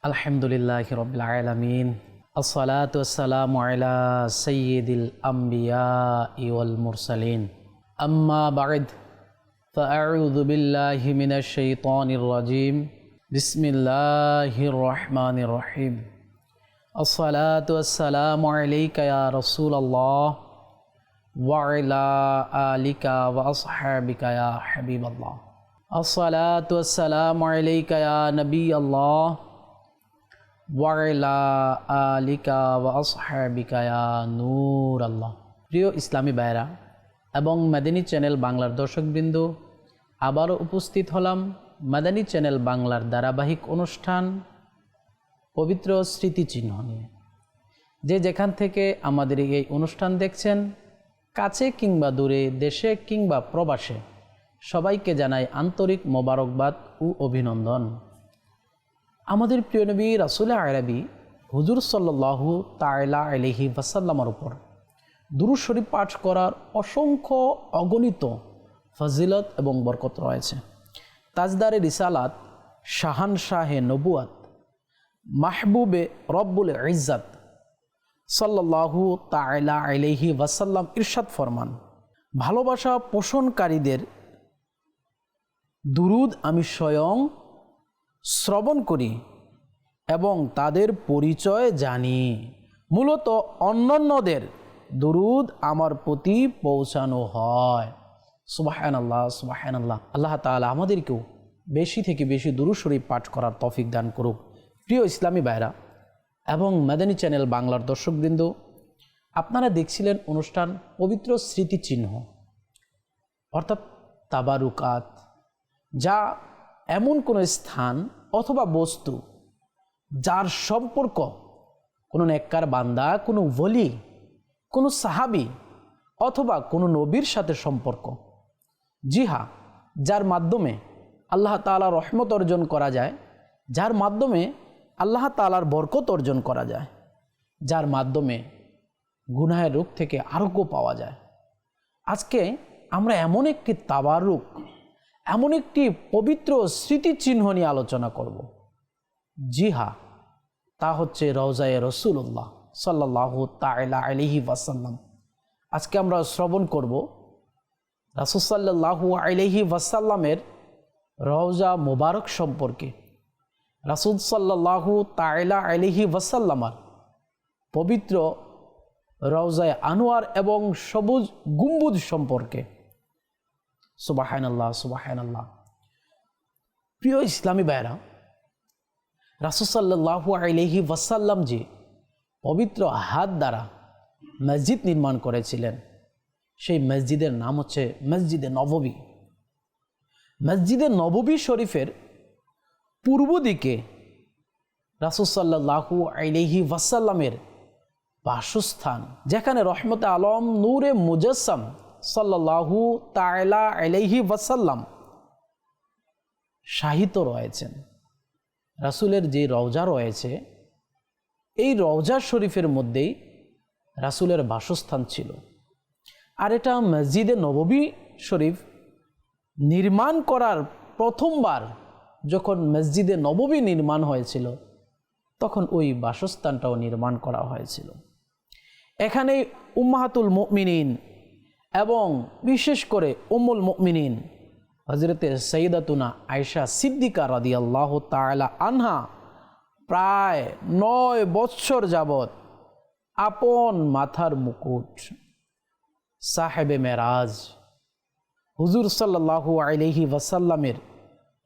আলহামদুলিল্লাহি রাব্বিল আলামিন আসসালাতু ওয়াসসালামু আলা সাইয়্যিদিল আমবিয়াই ওয়াল মুরসালিন আম্মা বা'দ ফাআউযু বিল্লাহি মিনাশ শাইতানির রাজীম বিসমিল্লাহির রহমানির রহিম আসসালাতু ওয়াসসালামু আলাইকা ইয়া রাসূলাল্লাহ ওয়া আলা আলিকা ওয়া আসহাবিকা ইয়া হাবিবাল্লাহ আসসালাতু ওয়াসসালামু আলাইকা ইয়া নবিয়াল্লাহ ওয়ালা আলিকা ওয়া আসহাবিকা ইয়া নূর আল্লাহ। প্রিয় ইসলামী ভাইরা এবং মাদানী চ্যানেল বাংলার দর্শকবৃন্দ, আবারও উপস্থিত হলাম মাদানী চ্যানেল বাংলার ধারাবাহিক অনুষ্ঠান পবিত্র স্মৃতিচিহ্ন নিয়ে। যে যেখান থেকে আমাদের এই অনুষ্ঠান দেখছেন, কাছে কিংবা দূরে, দেশে কিংবা প্রবাসে, সবাইকে জানাই আন্তরিক মোবারকবাদ ও অভিনন্দন। আমাদের প্রিয় নবী রাসূল আরবি হুজুর সাল্লাল্লাহু তাআলা আলাইহি ওয়াসাল্লামের উপর দুরূদ শরীফ পাঠ করার অসংখ্য অগণিত ফজিলত এবং বরকত রয়েছে। তাজদারে রিসালাত, শাহানশাহে নবুয়াত, মাহবুবে রব্বুল ইজ্জত সাল্লাল্লাহু তাআলা আলাইহি ওয়াসাল্লাম ইরশাদ ফরমান, ভালোবাসা পোষণকারীদের দুরূদ আমি স্বয়ং শ্রবণ করি এবং তাদের পরিচয় জানি। মূলত অন্যান্যদের দুরূদ আমার প্রতি পৌঁছানো হয়। সুবহানাল্লাহ, সুবহানাল্লাহ। আল্লাহ তাআলা আমাদেরকেও বেশি থেকে বেশি দুরূদ শরীফ পাঠ করার তৌফিক দান করুক। প্রিয় ইসলামী ভাইরা এবং মাদানী চ্যানেল বাংলার দর্শকবৃন্দ, আপনারা দেখছিলেন অনুষ্ঠান পবিত্র স্মৃতিচিহ্ন, অর্থাৎ তাবারুকাত, যা এমন কোনো স্থান অথবা বস্তু যার সম্পর্ক কোনো নেককার বান্দা, কোনো ওলি, কোনো সাহাবী অথবা কোনো নবীর সাথে সম্পর্ক। জি হ্যাঁ, যার মাধ্যমে আল্লাহ তাআলার রহমত অর্জন করা যায়, যার মাধ্যমে আল্লাহ তাআলার বরকত অর্জন করা যায়, যার মাধ্যমে গুনাহের রোগ থেকে আরোগ্য পাওয়া যায়। আজকে আমরা এমন একটি তাবারুক, এমন একটি পবিত্র স্মৃতিচিহ্ন নিয়ে আলোচনা করব। জি হ্যাঁ, তা হচ্ছে রওজায়ে রাসূলুল্লাহ সাল্লাল্লাহু তাআলা আলাইহি ওয়াসাল্লাম। আজকে আমরা শ্রবণ করব রাসূল সাল্লাল্লাহু আলাইহি ওয়াসাল্লামের রওজা মোবারক সম্পর্কে, রাসূল সাল্লাল্লাহু তাআলা আলাইহি ওয়াসাল্লামের পবিত্র রওজায়ে আনোয়ার এবং সবুজ গম্বুজ সম্পর্কে। সুবহানাল্লাহ, সুবহানাল্লাহ। প্রিয় ইসলামী ভাইরা, রাসূল সাল্লাল্লাহু আলাইহি ওয়াসাল্লাম যে পবিত্র হাত দ্বারা মসজিদ নির্মাণ করেছিলেন, সেই মসজিদের নাম হচ্ছে মসজিদে নববী। মসজিদে নববী শরীফের পূর্ব দিকে রাসূল সাল্লাল্লাহু আলাইহি ওয়াসাল্লামের বাসস্থান, যেখানে রহমতে আলম নূরে মুজাসসাম সাল্লাল্লাহু তাআলা আলাইহি ওয়াসাল্লাম শায়িত রয়েছেন। রাসূলের যে রওজা রয়েছে, এই রওজা শরীফের মধ্যেই রাসূলের বাসস্থান ছিল। আর এটা মসজিদে নববী শরীফ নির্মাণ করার প্রথমবার যখন মসজিদে নববী নির্মাণ হয়েছিল, তখন ওই বাসস্থানটাও নির্মাণ করা হয়েছিল। এখানেই উম্মাহাতুল মুমিনিন এবং বিশেষ করে উম্মুল মুমিনিন হযরতে সাইয়্যিদাতুনা আয়েশা সিদ্দিকা রাদিয়াল্লাহু তাআলা আনহা প্রায় 9 বৎসর যাবত আপন মাথার মুকুট, সাহেবে মেরাজ হুজুর সাল্লাল্লাহু আলাইহি ওয়াসাল্লামের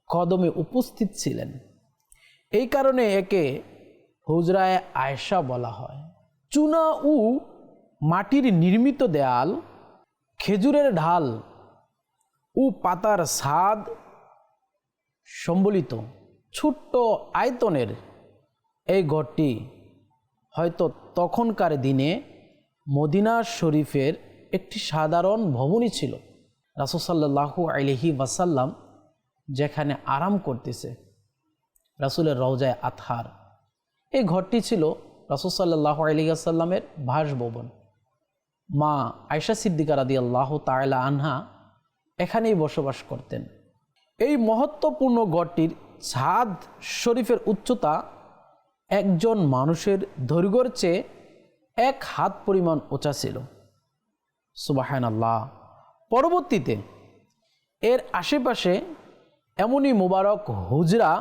কদমে উপস্থিত ছিলেন। এই কারণে একে হুজরায়ে আয়েশা বলা হয়। চুনা ও মাটির নির্মিত দেয়াল, খেজুরের ঢাল ও পাতার ছাদ সম্বলিত ছোট্ট আয়তনের এই ঘরটি হয়তো তখনকার দিনে মদিনা শরীফের একটি সাধারণ ভবনই ছিল। রাসূল সাল্লাল্লাহু আলাইহি ওয়াসাল্লাম যেখানে আরাম করতেছে, রাসূলের রওজায়ে আতহার, এই ঘরটি ছিল রাসূল সাল্লাল্লাহু আলাইহি ওয়াসাল্লামের বাসভবন। মা আয়েশা সিদ্দিকা রাদিয়াল্লাহু তাআলা আনহা এখানেই বসবাস করতেন। এই মহত্বপূর্ণ গড়টির ছাদ শরীফের উচ্চতা একজন মানুষের দৈর্ঘ্যের চেয়ে 1 হাত পরিমাণ উঁচা ছিল। সুবহানাল্লাহ। পরবর্তীতে এর আশেপাশে এমনই মুবারক হুজরা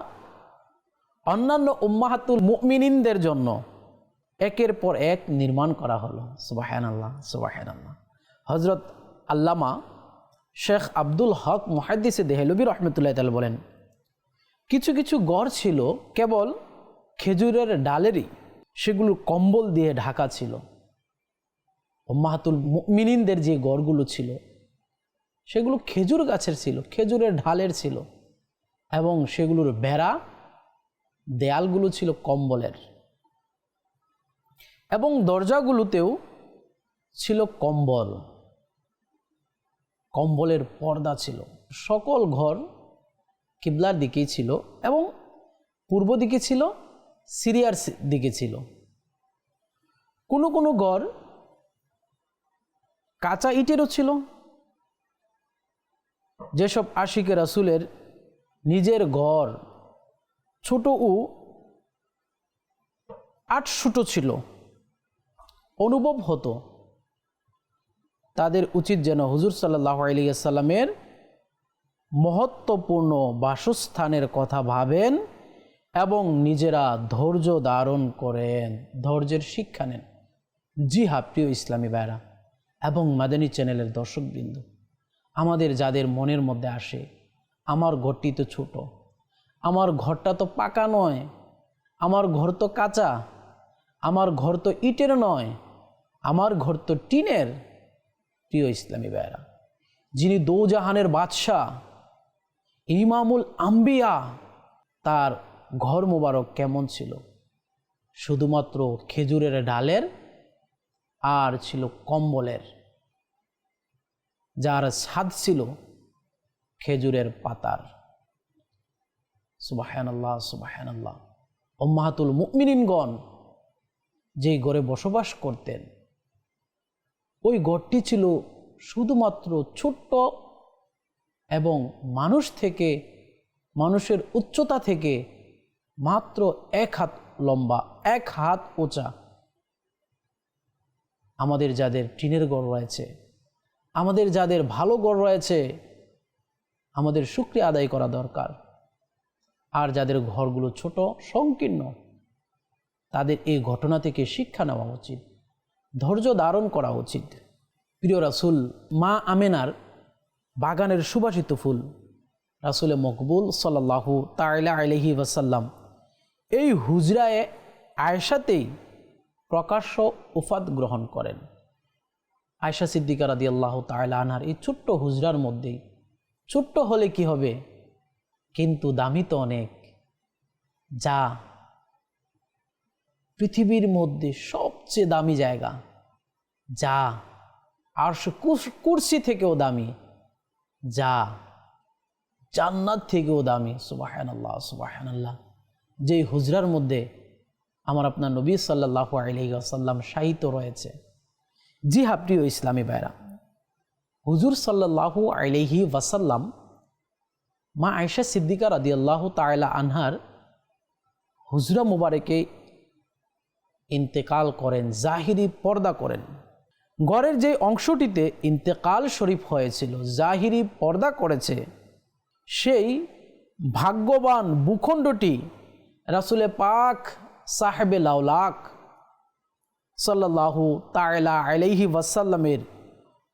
অন্যান্য উম্মাহাতুল মুমিনিনদের জন্য একের পর এক নির্মাণ করা হলো। সুবহানাল্লাহ, সুবহানাল্লাহ। হযরত আল্লামা শেখ আব্দুল হক মুহাদ্দিসে দেহলভী রহমতুল্লাহ তাআলা বলেন, কিছু কিছু ঘর ছিল কেবল খেজুরের ডালেরই, সেগুলো কম্বল দিয়ে ঢাকা ছিল। উম্মাহাতুল মুমিনিনদের যে ঘরগুলো ছিল সেগুলো খেজুর গাছের ছিল, খেজুরের ঢালের ছিল, এবং সেগুলোর বেড়া দেয়ালগুলো ছিল কম্বলের, এবং দরজাগুলোতেও ছিল কম্বল, কম্বলের পর্দা ছিল। সকল ঘর কিবলার দিকেই ছিল এবং পূর্ব দিকে ছিল, সিরিয়ার দিকে ছিল। কোনো কোনো ঘর কাঁচা ইটেরও ছিল। যেসব আশিকে রাসূলের নিজের ঘর ছোট ও 8 ফুট ছিল, অনুভব হতো তাদের উচিত যেন হুজুর সাল্লাল্লাহু আলাইহি ওয়াসাল্লামের মহত্বপূর্ণ বাসস্থানের কথা ভাবেন এবং নিজেরা ধৈর্য ধারণ করেন, ধৈর্যের শিক্ষা নেন। জি হ্যাঁ প্রিয় ইসলামী ভাইরা এবং মাদানী চ্যানেলের দর্শকবৃন্দ, আমাদের যাদের মনের মধ্যে আসে আমার ঘরটি তো ছোট, আমার ঘরটা তো পাকা নয়, আমার ঘর তো কাঁচা, আমার ঘর তো ইটের নয়, আমার ঘর তো টিনের। প্রিয় ইসলামী ভাইরা, যিনি দোজাহানের বাদশাহ ইমামুল আম্বিয়া, তার ঘর মোবারক কেমন ছিল? শুধুমাত্র খেজুরের ডালের আর ছিল কম্বলের, যার ছাদ ছিল খেজুরের পাতার। সুবহানাল্লাহ, সুবহানাল্লাহ। উম্মাহাতুল মুমিনিনগণ যে ঘরে বসবাস করতেন ওই ঘরটি ছিল শুধুমাত্র ছোট্ট এবং মানুষের উচ্চতা থেকে মাত্র 1 হাত লম্বা, 1 হাত উঁচা। আমাদের যাদের টিনের ঘর রয়েছে, আমাদের যাদের ভালো ঘর রয়েছে, আমাদের শুকরিয়া আদায় করা দরকার। আর যাদের ঘরগুলো ছোট সংকীর্ণ, তাদের এই ঘটনা থেকে শিক্ষা নেওয়া উচিত, ধৈর্য ধারণ করা উচিত। প্রিয় রাসূল মা আমেনার বাগানের সুবাসিত ফুল রাসূলে মকবুল সাল্লাল্লাহু তাআলা আলাইহি ওয়াসাল্লাম এই হুজরায়ে আয়েশাতেই প্রকাশ্য উফাত গ্রহণ করেন। আয়েশা সিদ্দিকা রাদিয়াল্লাহু তাআলা আনহার এই ছোট্ট হুজরার মধ্যেই, ছোট্ট হলে কি হবে কিন্তু দামি তো অনেক, যা পৃথিবীর মধ্যে সবচেয়ে দামি জায়গা, যা আরশ কুরসি থেকেও দামি, যা জান্নাত থেকেও দামি। সুবহানাল্লাহ, সুবহানাল্লাহ। যেই হুজরার মধ্যে আমার আপনার নবী সাল্লাল্লাহু আলাইহি ওয়াসাল্লাম শায়িত রয়েছে। জি হ্যাঁ প্রিয় ইসলামী ভাইরা, হুজুর সাল্লাল্লাহু আলাইহি ওয়াসাল্লাম মা আয়েশা সিদ্দিকা রাদিয়াল্লাহু তাআলা আনহার হুজরা মুবারকে ইন্তেকাল করেন, জাহিরি পর্দা করেন। ঘরের যে অংশটিতে ইন্তেকাল শরীফ হয়েছিল, জাহিরি পর্দা করেছে, সেই ভাগ্যবান ভূখণ্ডটি রাসূলে পাক সাহেবে লাউলাক সাল্লাল্লাহু তাআলা আলাইহি ওয়াসাল্লামের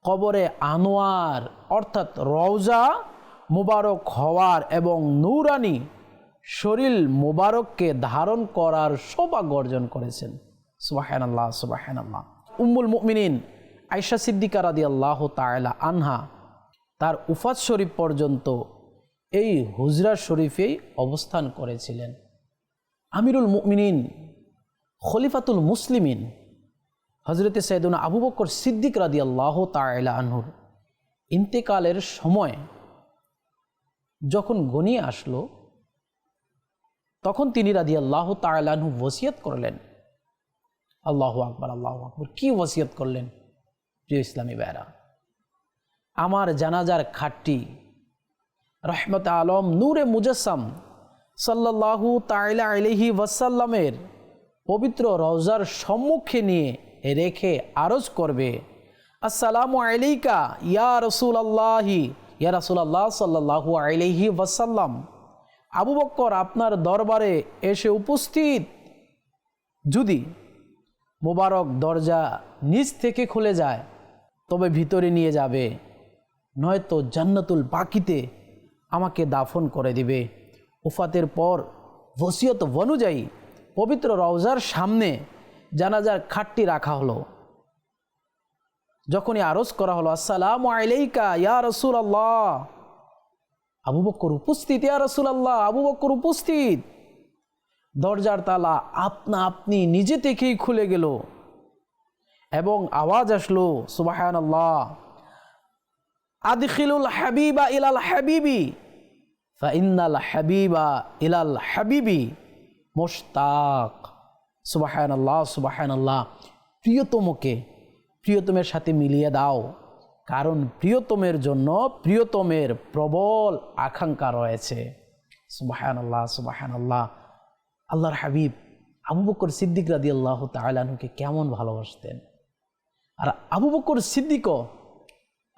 কবরে আনোয়ার অর্থাৎ রওজা মুবারক হওয়ার এবং নূরানি শরীর মুবারককে ধারণ করার সৌভাগ্য অর্জন করেছেন। সুবহানাল্লাহ, সুবহানাল্লাহ। উম্মুল মুমিনিন আয়েশা সিদ্দিকা রাদিয়াল্লাহু তাআলা আনহা তার উফাত শরীফ পর্যন্ত এই হুজরা শরীফেই অবস্থান করেছিলেন। আমিরুল মুমিনিন খলিফাতুল মুসলিমিন হযরতে সাইয়েদুনা আবু বকর সিদ্দিক রাদিয়াল্লাহু তাআলা আনহুর ইন্তেকালের সময় যখন ঘনিয়ে আসলো, তখন তিনি রাদিয়াল্লাহু তাআলা আনহু ওসিয়ত করলেন। আল্লাহু আকবার, আল্লাহু আকবার। কি ওসিয়ত করলেন প্রিয় ইসলামী ভাইরা? আমার জানাজার খাটটি রহমত আলম নূরে মুজাসসাম সাল্লাল্লাহু তাআলা আলাইহি ওয়াসাল্লামের পবিত্র রওজার সম্মুখে নিয়ে রেখে আরজ করবে, আসসালামু আলাইকা ইয়া রাসূলুল্লাহি, ইয়া রাসূলুল্লাহ সাল্লাল্লাহু আলাইহি ওয়াসাল্লাম, আবু বকর আপনার দরবারে এসে উপস্থিত। যদি মোবারক দরজা নিচ থেকে খুলে যায় তবে ভিতরে নিয়ে যাবে, নয়তো জান্নাতুল বাকিতে আমাকে দাফন করে দিবে। ওফাতের পর ওসিয়ত অনুযায়ী পবিত্র রওজার সামনে জানাজার খাটটি রাখা হলো। যখনই আরজ করা হলো, আসসালামু আলাইকা ইয়া রাসূলুল্লাহ, আবু বকর উপস্থিত, ইয়া রাসূলুল্লাহ, আবু বকর উপস্থিত, দরজার তালা আপনা আপনি নিজে থেকেই খুলে গেল এবং আওয়াজ আসলো, সুবহানাল্লাহ, আদখিলুল হাবিবা ইলাল হাবিবি ফাইন্নাল হাবিবা ইলাল হাবিবি মুশতাক। সুবহানাল্লাহ, সুবহানাল্লাহ, প্রিয়তমকে প্রিয়তমের সাথে মিলিয়ে দাও, কারণ প্রিয়তমের জন্য প্রিয়তমের প্রবল আকাঙ্ক্ষা রয়েছে। সুবহানাল্লাহ, সুবহানাল্লাহ। আল্লাহর হাবিব আবু বকর সিদ্দিক রাদিয়াল্লাহু তাআলা আনহুকে কেমন ভালোবাসতেন, আর আবু বকর সিদ্দিকও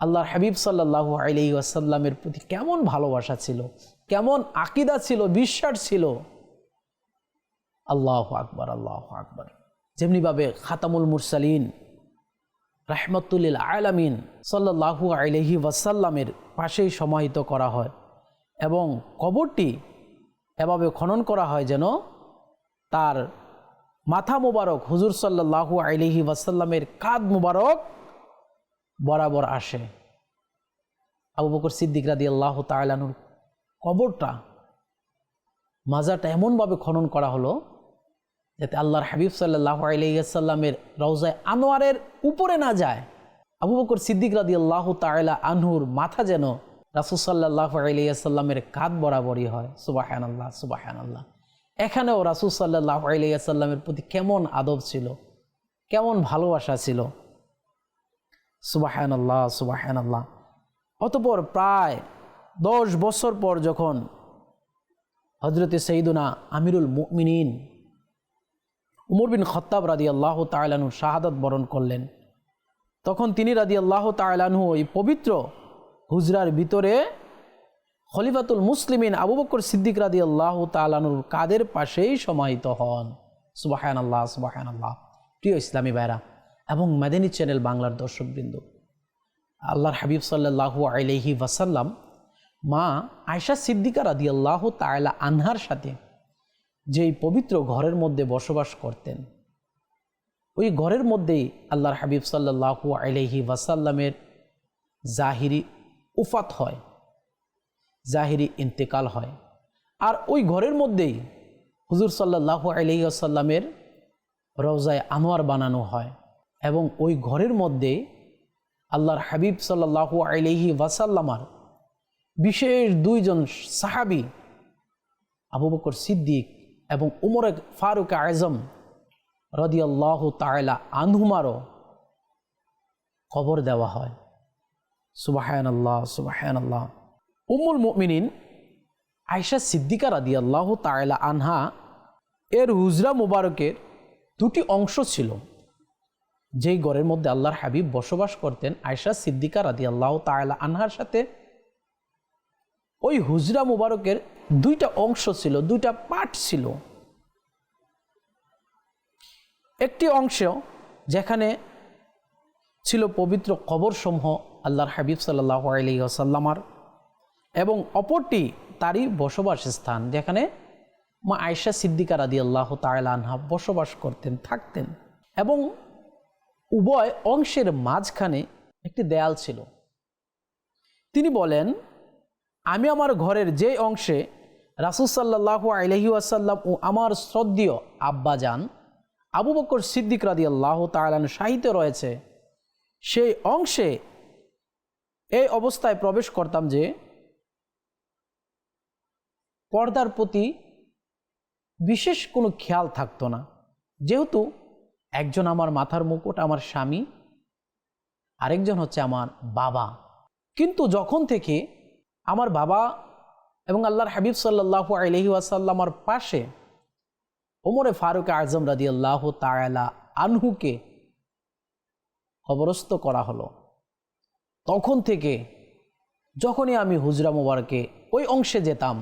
আল্লাহর হাবিব সাল্লাল্লাহু আলাইহি ওয়াসাল্লামের প্রতি কেমন ভালোবাসা ছিল, কেমন আকীদা ছিল, বিশ্বাস ছিল। আল্লাহু আকবার, আল্লাহু আকবার। যেমনিভাবে খাতামুল মুরসালিন রাহমাতুল লিল আলামিন সাল্লাল্লাহু আলাইহি ওয়াসাল্লামের পাশেই সমাহিত করা হয় এবং কবরটি এভাবে খনন করা হয় যেন তার মাথা মুবারক হুজুর সাল্লাল্লাহু আলাইহি ওয়াসাল্লামের কাঁধ মুবারক বরাবর আসে। আবু বকর সিদ্দিক রাদিয়াল্লাহু তাআলা আনহুর কবরটা, মাজারটা এমনভাবে খনন করা হলো যাতে আল্লাহর হাবিব সাল্লাল্লাহু আলাইহি ওয়াসাল্লামের রওজায়ে আনোয়ারের উপরে না যায়। আবু বকর সিদ্দিক রাদিয়াল্লাহু তাআলা আনহুর মাথা যেন রাসূল সাল্লাল্লাহু আলাইহি ওয়াসাল্লামের কাঁধ বরাবরই হয়। সুবহানাল্লাহ, সুবহানাল্লাহ। এখানেও রাসূল সাল্লাল্লাহু আলাইহি ওয়াসাল্লামের প্রতি কেমন আদব ছিল, কেমন ভালোবাসা ছিল। সুবহানাল্লাহ, সুবহানাল্লাহ। অতঃপর প্রায় 10 বছর পর যখন হযরতে সাইয়্যিদুনা আমিরুল মুমিনিন উমর বিন খাত্তাব রাদিয়াল্লাহু তাআলা আনহু শাহাদাত বরণ করলেন, তখন তিনি রাদিয়াল্লাহু তাআলা আনহু এই পবিত্র হুজরার ভিতরে খলিফাতুল মুসলিমিন আবু বকর সিদ্দিক রাদিয়াল্লাহু তাআলা আনহুর কাদের পাশেই সমাহিত হন। সুবহানাল্লাহ, সুবহানাল্লাহ। প্রিয় ইসলামী ভাইরা এবং মাদানী চ্যানেল বাংলার দর্শকবৃন্দ, আল্লাহর হাবিব সাল্লাল্লাহু আলাইহি ওয়াসাল্লাম মা আয়েশা সিদ্দিকা রাদিয়াল্লাহু তাআলা আনহার সাথে যেই পবিত্র ঘরের মধ্যে বসবাস করতেন, ওই ঘরের মধ্যেই আল্লাহর হাবিব সাল্লাল্লাহু আলাইহি ওয়াসাল্লামের জাহিরি উফাত হয়, জাহিরি ইন্তেকাল হয়। আর ওই ঘরের মধ্যেই হুজুর সাল্লাল্লাহু আলাইহি ওয়াসাল্লামের রওজায়ে আনোয়ার বানানো হয় এবং ওই ঘরের মধ্যে আল্লাহর হাবিব সাল্লাল্লাহু আলাইহি ওয়াসাল্লামার বিশেষ 2 জন সাহাবী আবু বকর সিদ্দিক এবং উমর ফারুক আজম রাদিয়াল্লাহু তাআলা আনহুমারও কবর দেওয়া হয়। সুবহানাল্লাহ, সুবহানাল্লাহ। উম্মুল মুমিনিন আয়েশা সিদ্দিকা রাদিয়াল্লাহু তাআলা আনহা এর হুজরা মুবারকের 2টি অংশ ছিল, যেই ঘরের মধ্যে আল্লাহর হাবিব বসবাস করতেন আয়েশা সিদ্দিকা রাদিয়াল্লাহু তাআলা আনহার সাথে। ওই হুজরা মুবারকের 2টা অংশ ছিল, 2টা পার্ট ছিল। একটি অংশ যেখানে ছিল পবিত্র কবরসমূহ আল্লাহর হাবিব সাল্লাল্লাহু আলাইহি ওয়াসাল্লামার, এবং অপরটি তারই বসবাস স্থান যেখানে মা আয়েশা সিদ্দিকা রাদিয়াল্লাহু তাআলা আনহা বসবাস করতেন, থাকতেন। এবং উভয় অংশের মাঝখানে একটি দেয়াল ছিল। তিনি বলেন, আমি আমার ঘরের যে অংশে রাসূল সাল্লাল্লাহু আলাইহি ওয়াসাল্লাম ও আমার শ্রদ্ধেয় আব্বাজান আবু বকর সিদ্দিক রাদিয়াল্লাহু তাআলা আনহু শায়িত রয়েছে, সেই অংশে এই অবস্থায় প্রবেশ করতাম যে পর্দার প্রতি বিশেষ কোনো খেয়াল থাকতো না, যেহেতু একজন আমার মাথার মুকুট আমার স্বামী, আরেকজন হচ্ছে আমার বাবা। কিন্তু যখন থেকে আমার বাবা এবং আল্লাহর হাবিব সাল্লাল্লাহু আলাইহি ওয়াসাল্লামের পাশে ওমরে ফারুক আজম রাদিয়াল্লাহু তাআলা আনহুকে কবরস্থ করা হলো, তখন থেকে যখনই আমি হুজরা মোবারকে ওই অংশে যেতাম,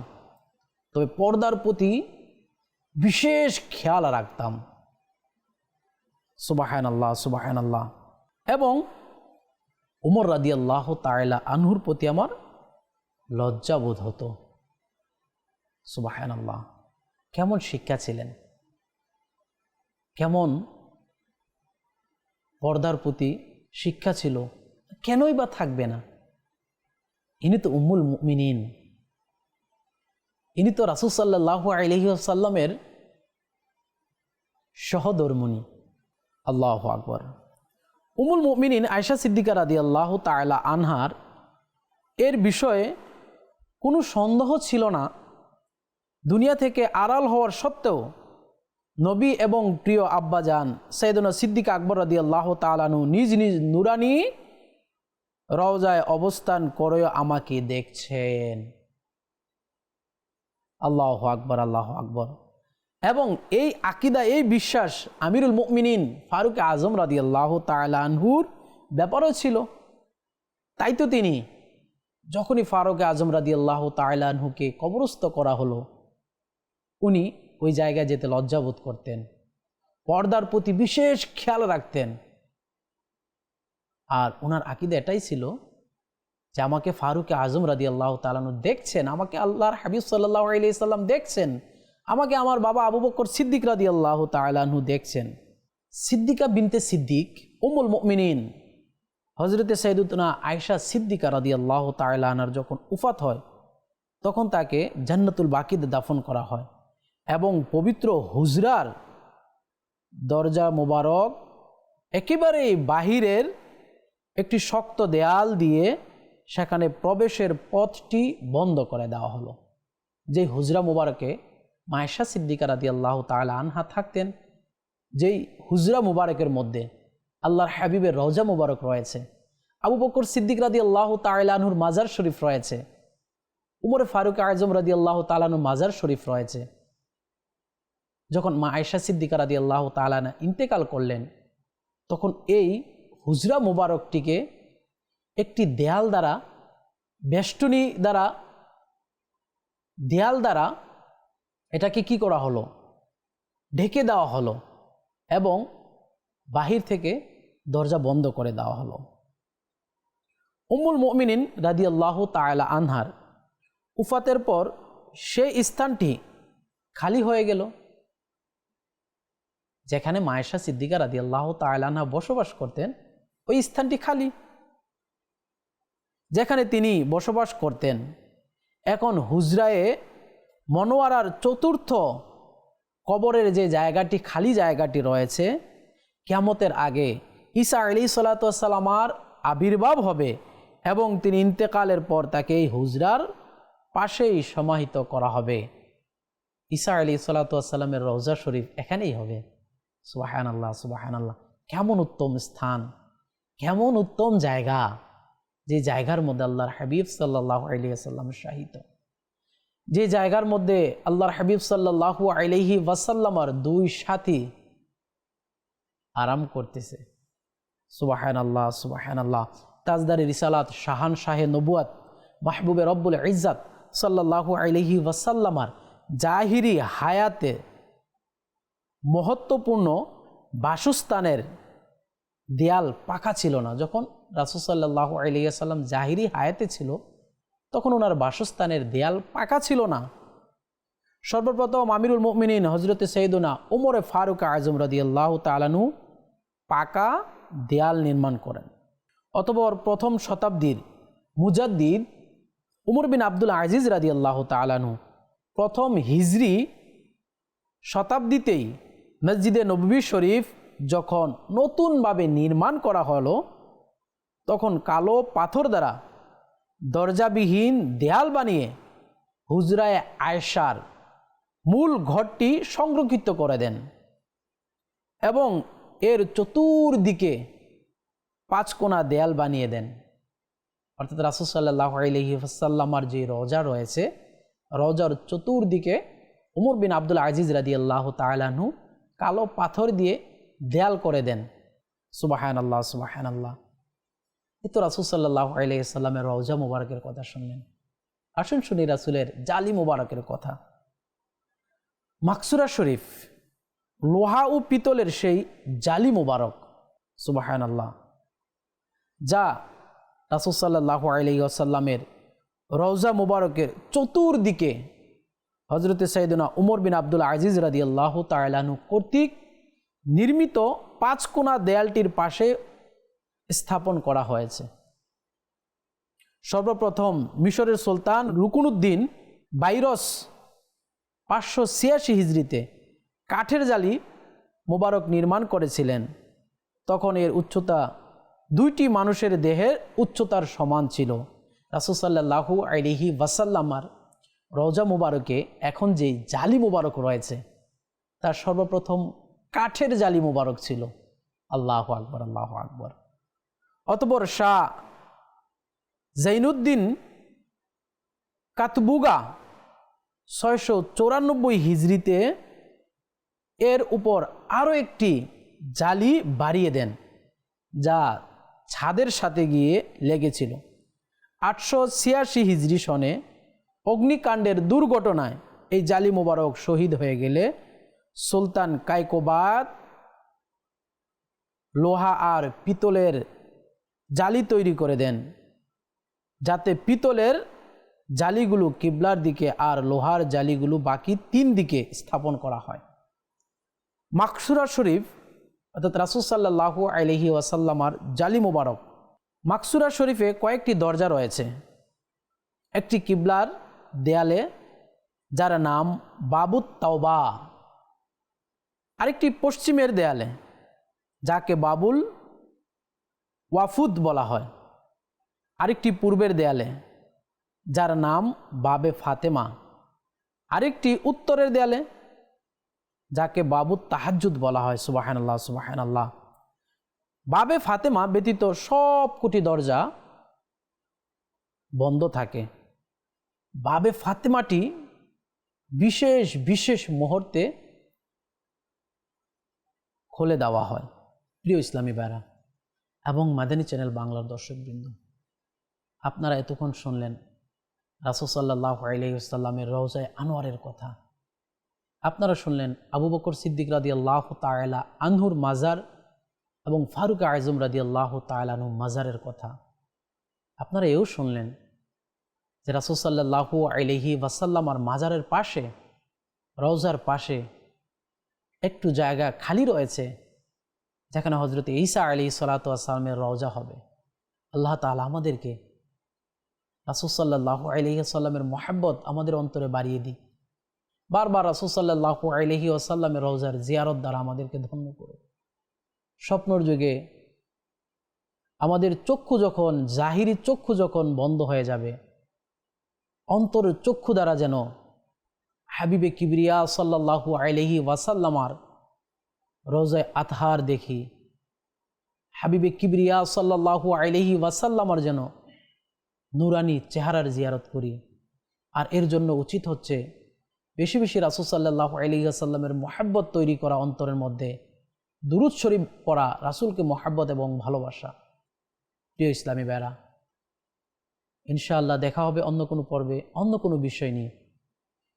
তবে পর্দার প্রতি বিশেষ খেয়াল রাখতাম। সুবহানাল্লাহ, সুবহানাল্লাহ। এবং উমর রাদিয়াল্লাহু তাআলা আনহুর প্রতি আমার লজ্জাবোধ হতো। সুবহানাল্লাহ, কেমন শিক্ষা ছিলেন, কেমন পর্দার প্রতি শিক্ষা ছিল, কেনই বা থাকবে না? ইনি তো উম্মুল মুমিনিন, ইনি তো রাসূল সাল্লাল্লাহু আলাইহি ওয়াসাল্লামের সহধর্মিণী। আল্লাহু আকবার। উম্মুল মুমিনিন আয়েশা সিদ্দিকা রাদিয়াল্লাহু তাআলা আনহার এর বিষয়ে কোনো সন্দেহ ছিল না। দুনিয়া থেকে আড়াল হওয়ার সত্ত্বেও নবী এবং প্রিয় আব্বাজান সাইয়েদনা সিদ্দিক আকবর রাদিয়াল্লাহু তাআলা আনহু নিজ নিজ নুরানি রওজায় অবস্থান করেও আমাকে দেখছেন। আল্লাহু আকবার, আল্লাহু আকবার। এবং এই আকীদা, এই বিশ্বাস আমিরুল মুমিনিন ফারুক আজম রাদিয়াল্লাহু তাআলা আনহুর ব্যাপারও ছিল। তাই তো তিনি যখনই ফারুক আজম রাদিয়াল্লাহু তাআলা আনহুকে কবরস্থ করা হলো, উনি ওই জায়গায় যেতে লজ্জাবোধ করতেন, পর্দার প্রতি বিশেষ খেয়াল রাখতেন। আর ওনার আকীদা এটাই ছিল যে আমাকে ফারুক আজম রাদিয়াল্লাহু তাআলা আনহু দেখছেন, আমাকে আল্লাহর হাবিব সাল্লাল্লাহু আলাইহি সাল্লাম দেখছেন, আমাকে আমার বাবা আবু বকর সিদ্দিক রাদিয়াল্লাহু তাআলা আনহু দেখছেন। সিদ্দিকা বিনতে সিদ্দিক উম্মুল মুমিনিন হযরতে সাইয়্যিদাতুনা আয়েশা সিদ্দিকা রাদিয়াল্লাহু তাআলা আনহার যখন উফাত হয়, তখন তাকে জান্নাতুল বাকিতে দাফন করা হয় এবং পবিত্র হুজরার দরজা মোবারক একেবারে বাহিরের একটি শক্ত দেয়াল দিয়ে সেখানে প্রবেশের পথটি বন্ধ করে দেওয়া হলো। যেই হুজরা মুবারকে আয়েশা সিদ্দিকা রাদিয়াল্লাহু তাআলা আনহা থাকতেন, যেই হুজরা মুবারকের মধ্যে আল্লাহর হাবিবের রওজা মুবারক রয়েছে, আবু বকর সিদ্দিক রাদিয়াল্লাহু তাআলা আনহুর মাজার শরীফ রয়েছে, উমর ফারুক আজম রাদিয়াল্লাহু তাআলা আনহুর মাজার শরীফ রয়েছে। যখন মা আয়েশা সিদ্দিকা রাদিয়াল্লাহু তাআলা আনহা ইন্তেকাল করলেন, তখন এই হুজরা মুবারকটিকে একটি দেয়াল দ্বারা, বেষ্টনী দ্বারা, দেয়াল দ্বারা এটাকে কি করা হলো, ঢেকে দেওয়া হলো এবং বাহির থেকে দরজা বন্ধ করে দেওয়া হলো। উম্মুল মুমিনিন রাদিয়াল্লাহু তাআলা আনহার উফাতের পর সেই স্থানটি খালি হয়ে গেল, যেখানে আয়েশা সিদ্দিকা রাদিয়াল্লাহু তাআলা আনহা বসবাস করতেন। ওই স্থানটি খালি, যেখানে তিনি বসবাস করতেন। এখন হুজরায়ে মনোয়ারার চতুর্থ কবরের যে জায়গাটি, খালি জায়গাটি রয়েছে, কিয়ামতের আগে ঈসা আলাইহিস সালাতু ওয়াস সালামের আবির্ভাব হবে এবং তিনি ইন্তেকালের পর তাকে এই হুজরার পাশেই সমাহিত করা হবে। ঈসা আলাইহিস সালাতু ওয়াস সালামের রওজা শরীফ এখানেই হবে। সুবহানাল্লাহ, সুবহানাল্লাহ। কেমন উত্তম স্থান, কেমন উত্তম জায়গা, যে জায়গার মধ্যে আল্লাহর হাবিব সাল্লাল্লাহু আলাইহি ওয়াসাল্লাম শাহিত, যে জায়গার মধ্যে আল্লাহর হাবিব সাল্লাল্লাহু আলাইহি ওয়াসাল্লামের দুই সাথী আরাম করতেছে। সুবহানাল্লাহ, সুবহানাল্লাহ। তাজদারে রিসালাত, শাহান শাহে নবুয়াত, মাহবুবে রব্বুল ইজ্জাত সাল্লাল্লাহু আলাইহি ওয়াসাল্লামের জাহিরি হায়াতে মহত্বপূর্ণ বাসস্থানের দেয়াল পাকা ছিল না। যখন রাসূল সাল্লাল্লাহু আলাইহি ওয়াসাল্লাম জাহিরি হায়াতে ছিল, তখন ওনার বাসস্থানের দেয়াল পাকা ছিল না। সর্বপ্রথম আমিরুল মুমিনিন হযরতে সাইয়েদুনা উমর ফারুক আজম রাদিয়াল্লাহু তাআলা আনহু পাকা দেয়াল নির্মাণ করেন। অতঃপর প্রথম শতাব্দীর মুজাদ্দিদ উমর বিন আব্দুল আজিজ রাদিয়াল্লাহু তাআলা আনহু প্রথম হিজরি শতাব্দীতেই মসজিদে নববী শরীফ যখন নতুনভাবে নির্মাণ করা হলো, তখন কালো পাথর দ্বারা দরজাবিহীন দেয়াল বানিয়ে হুজরায়ে আয়েশার মূল ঘরটি সংরক্ষিত করে দেন এবং এর চতুর্দিকে 5 কোণা দেয়াল বানিয়ে দেন। অর্থাৎ রাসূল সাল্লাল্লাহু আলাইহি ওয়াসাল্লামের যে রওজা রয়েছে, রওজার চতুর্দিকে উমর বিন আব্দুল আজিজ রাদিয়াল্লাহু তাআলা আনহু কালো পাথর দিয়ে দেয়াল করে দেন। সুবহানাল্লাহ, সুবহানাল্লাহ। এই তো রাসূল সাল্লাল্লাহু আলাইহি সাল্লামের রওজা মুবারকের কথা শুনলেন। আসুন শুনি রাসূলের জালি মুবারকের কথা। মাকসুরা শরীফ, লোহা ও পিতলের সেই জালি মুবারক, সুবহানাল্লাহ, যা রাসূল সাল্লাল্লাহু আলাইহি ওয়াসাল্লামের রওজা মুবারকের চতুর্দিকে হযরতে সাইয়েদনা উমর বিন আব্দুল আজিজ রাদিয়াল্লাহু তাআলা আনহু কর্তৃক নির্মিত 5 কোণা দেয়ালটির পাশে স্থাপন করা হয়েছে। সর্বপ্রথম মিশরের সুলতান রুকুনুদ্দিন বাইরস 586 হিজরিতে কাঠের জালি মোবারক নির্মাণ করেছিলেন। তখন এর উচ্চতা 2টি মানুষের দেহের উচ্চতার সমান ছিল। রাসূল সাল্লাল্লাহু আলাইহি ওয়াসাল্লামার রওজা মুবারকে এখন যে জালি মুবারক রয়েছে তার সর্বপ্রথম কাঠের জালি মুবারক ছিল। আল্লাহু আকবার, আল্লাহু আকবার। অতঃপর শাহ জাইনুদ্দিন কাতবুগা 694 হিজরিতে এর উপর আরও একটি জালি বাড়িয়ে দেন, যা ছাদের সাথে গিয়ে লেগেছিল। 886 হিজরি সনে অগ্নিকাণ্ডের দুর্ঘটনায় এই জালি মোবারক শহীদ হয়ে গেলে সুলতান কায়কোবাদ লোহা আর পিতলের জালি তৈরি করে দেন, যাতে পিতলের জালিগুলো কিবলার দিকে আর লোহার জালিগুলো বাকি 3 দিকে স্থাপন করা হয়। মাকসুরা শরীফ অর্থাৎ রাসূল সাল্লাল্লাহু আলাইহি ওয়াসাল্লামার জালি মোবারক। মাকসুরা শরীফে কয়েকটি দরজা রয়েছে। একটি কিবলার দেয়ালে, যার নাম বাবুত তাওবা, আরেকটি পশ্চিমের দেয়ালে, যাকে বাবুল ওয়াফুদ বলা হয়, আরেকটি পূর্বের দেয়ালে, যার নাম বাবে ফাতেমা, আরেকটি উত্তরের দেয়ালে, যাকে বাবুত তাহাজ্জুদ বলা হয়। সুবহানাল্লাহ, সুবহানাল্লাহ। বাবে ফাতেমা ব্যতীত সবকটি দরজা বন্ধ থাকে। বাবে ফাতেমাটি বিশেষ বিশেষ মুহূর্তে খুলে দেওয়া হয়। প্রিয় ইসলামী ভাইরা এবং মাদানী চ্যানেল বাংলার দর্শকবৃন্দ, আপনারা এতক্ষণ শুনলেন রাসূল সাল্লাল্লাহু আলাইহি ওয়াসাল্লামের রওজায়ে আনোয়ারের কথা। আপনারা শুনলেন আবু বকর সিদ্দিক রাদিয়াল্লাহু তাআলা আনহুর মাজার এবং ফারুক আযম রাদিয়াল্লাহু তাআলা আনহুর মাজারের কথা। আপনারা এও শুনলেন যে রাসূল সাল্লাল্লাহু আলাইহি ওয়াসাল্লামের মাজারের পাশে, রওজার পাশে একটু জায়গা খালি রয়েছে, যেখানে হযরত ঈসা আলাইহিস সালাতু ওয়াস সালামের রওজা হবে। আল্লাহ তাআলা আমাদেরকে রাসূল সাল্লাল্লাহু আলাইহি ওয়াসাল্লামের মহব্বত আমাদের অন্তরে বাড়িয়ে দিক। বারবার রাসূল সাল্লাল্লাহু আলাইহি ওয়াসাল্লামের রওজার জিয়ারত দ্বারা আমাদেরকে ধন্য করুন। স্বপ্নর যুগে আমাদের চক্ষু যখন, জাহিরি চক্ষু যখন বন্ধ হয়ে যাবে, অন্তরের চক্ষু দ্বারা যেন হাবিবে কিবরিয়া সাল্লাল্লাহু আলাইহি ওয়াসাল্লামার রওজায়ে আতহার দেখি, হাবিবে কিবরিয়া সাল্লাল্লাহু আলাইহি ওয়াসাল্লামার যেন নুরানি চেহারার জিয়ারত করি। আর এর জন্য উচিত হচ্ছে বেশি বেশি রাসূল সাল্লাল্লাহু আলাইহি ওয়াসাল্লামের মহব্বত তৈরি করা, অন্তরের মধ্যে দুরূদ শরীফ পড়া, রাসূলকে মহব্বত এবং ভালোবাসা। প্রিয় ইসলামী ভাইরা, ইনশাআল্লাহ দেখা হবে অন্য কোনো পর্বে, অন্য কোনো বিষয় নিয়ে।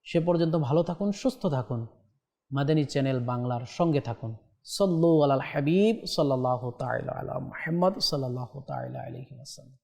সে পর্যন্ত ভালো থাকুন, সুস্থ থাকুন, মাদানী চ্যানেল বাংলার সঙ্গে থাকুন। সাল্লু আলাল হাবিব সাল্লাল্লাহু তাআলা আলা মুহাম্মদ সাল্লাল্লাহু তাআলা আলাইহি ওয়াসাল্লাম।